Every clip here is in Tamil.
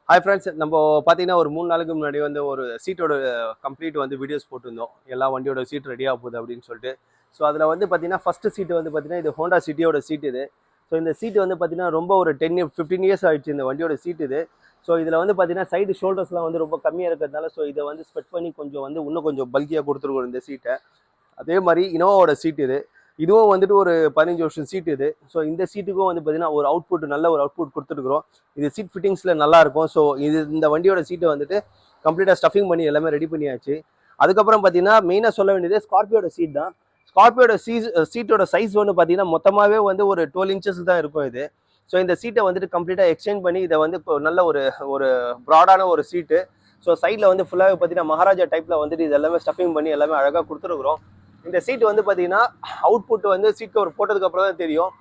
ஹாய் ஃப்ரெண்ட்ஸ், நம்ம பார்த்தீங்கன்னா ஒரு 3 நாளுக்கு முன்னாடி வந்து ஒரு சீட்டோட கம்ப்ளீட் வந்து வீடியோஸ் போட்டிருந்தோம். எல்லா வண்டியோட சீட் ரெடியாக போகுது அப்படின்னு சொல்லிட்டு. ஸோ அதில் வந்து பார்த்தீங்கன்னா ஃபர்ஸ்ட் சீட்டு வந்து பார்த்தீங்கன்னா இது ஹோண்டா சிட்டியோட சீட் இது. ஸோ இந்த சீட்டு வந்து பார்த்தீங்கன்னா ரொம்ப ஒரு 15 இயர்ஸ் ஆயிடுச்சு இந்த வண்டியோட சீட் இது. ஸோ இதில் வந்து பார்த்தீங்கன்னா சைடு ஷோல்டர்ஸ்லாம் வந்து ரொம்ப கம்மியாக இருக்கிறதுனால ஸோ இதை வந்து ஸ்பெட் பண்ணி கொஞ்சம் வந்து இன்னும் கொஞ்சம் பல்கியாக கொடுத்துருக்கோம் இந்த சீட்டை. அதே மாதிரி இனோவாவோட சீட் இது. இதுவும் வந்துட்டு ஒரு 15 வருஷம் சீட் இது. ஸோ இந்த சீட்டுக்கும் வந்து பார்த்தீங்கன்னா ஒரு அவுட்புட் நல்ல ஒரு அவுட்புட் கொடுத்துருக்குறோம். இது சீட் ஃபிட்டிங்ஸில் நல்லா இருக்கும். ஸோ இந்த வண்டியோட சீட்டை வந்துட்டு கம்ப்ளீட்டாக ஸ்டஃபிங் பண்ணி எல்லாமே ரெடி பண்ணியாச்சு. அதுக்கப்புறம் பார்த்தீங்கன்னா மெயினாக சொல்ல வேண்டியது ஸ்கார்பியோட சீட் தான். ஸ்கார்பியோட சீட்டோட சைஸ் வந்து பார்த்தீங்கன்னா மொத்தமாகவே வந்து ஒரு 12 இன்ச்சஸ் தான் இருக்கும் இது. ஸோ இந்த சீட்டை வந்துட்டு கம்ப்ளீட்டாக எக்ஸ்சேஞ்ச் பண்ணி இதை வந்து நல்ல ஒரு ஒரு ப்ராடான ஒரு சீட்டு. ஸோ சைடில் வந்து ஃபுல்லாகவே பார்த்தீங்கன்னா மகாராஜா டைப்பில் வந்துட்டு இது எல்லாமே ஸ்டஃபிங் பண்ணி எல்லாமே அழகாக கொடுத்துருக்குறோம். இந்த சீட் வந்து பார்த்தீங்கன்னா அவுட்புட் வந்து சீட் கவர் போட்டதுக்கு அப்புறம் தான் தெரியும்.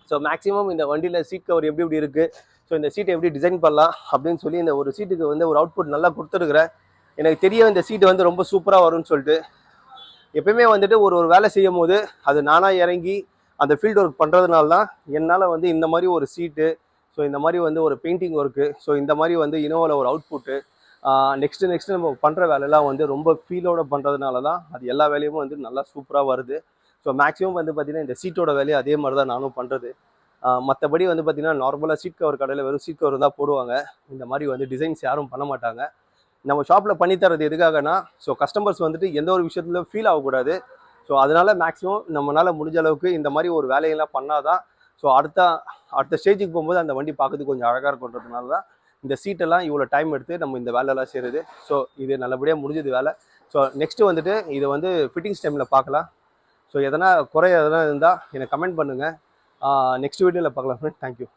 ஸோ மேக்ஸிமம் இந்த வண்டியில் சீட் கவர் எப்படி எப்படி இருக்குது, ஸோ இந்த சீட்டை எப்படி டிசைன் பண்ணலாம் அப்படின்னு சொல்லி இந்த ஒரு சீட்டுக்கு வந்து ஒரு அவுட்புட் நல்லா கொடுத்துருக்குறேன். எனக்கு தெரியும் இந்த சீட்டு வந்து ரொம்ப சூப்பராக வரும்னு சொல்லிட்டு. எப்பயுமே வந்துட்டு ஒரு ஒரு வேலை செய்யும் போது அது நானாக இறங்கி அந்த ஃபீல்டு ஒர்க் பண்ணுறதுனால தான் என்னால் வந்து இந்த மாதிரி ஒரு சீட்டு, ஸோ இந்த மாதிரி வந்து ஒரு பெயிண்டிங் ஒர்க்கு, ஸோ இந்த மாதிரி வந்து இனோவாவில் ஒரு அவுட்புட்டு நெக்ஸ்ட்டு நம்ம பண்ணுற வேலையெல்லாம் வந்து ரொம்ப ஃபீலோட பண்ணுறதுனால தான் அது எல்லா வேலையும் வந்து நல்லா சூப்பராக வருது. ஸோ மேக்ஸிமம் வந்து பார்த்தீங்கன்னா இந்த சீட்டோட வேலையை அதே மாதிரி தான் நானும் பண்ணுறது. மற்றபடி வந்து பார்த்தீங்கன்னா நார்மலாக சீட் கவர் கடையில் வெறும் சீட் கவர் தான் போடுவாங்க. இந்த மாதிரி வந்து டிசைன்ஸ் யாரும் பண்ண மாட்டாங்க. நம்ம ஷாப்பில் பண்ணித்தரது எதுக்காகனா, ஸோ கஸ்டமர்ஸ் வந்துட்டு எந்த ஒரு விஷயத்துலையும் ஃபீல் ஆகக்கூடாது. ஸோ அதனால மேக்ஸிமம் நம்மளால் முடிஞ்ச அளவுக்கு இந்த மாதிரி ஒரு வேலையெல்லாம் பண்ணாதான் ஸோ அடுத்த ஸ்டேஜுக்கு போகும்போது அந்த வண்டி பார்க்கறதுக்கு கொஞ்சம் அழகாக இருக்குன்றதுனால தான் இந்த சீட்டெல்லாம் இவ்வளோ டைம் எடுத்து நம்ம இந்த வேலையெல்லாம் செய்கிறது. ஸோ இது நல்லபடியாக முடிஞ்சது வேலை. ஸோ நெக்ஸ்ட்டு வந்துட்டு இதை வந்து ஃபிட்டிங்ஸ் டைமில் பார்க்கலாம். ஸோ எதனா குறை எதனா இருந்தால் எனக்கு கமெண்ட் பண்ணுங்கள். நெக்ஸ்ட் வீடியோவில் பார்க்கலாம் ஃப்ரெண்ட். தேங்க்யூ.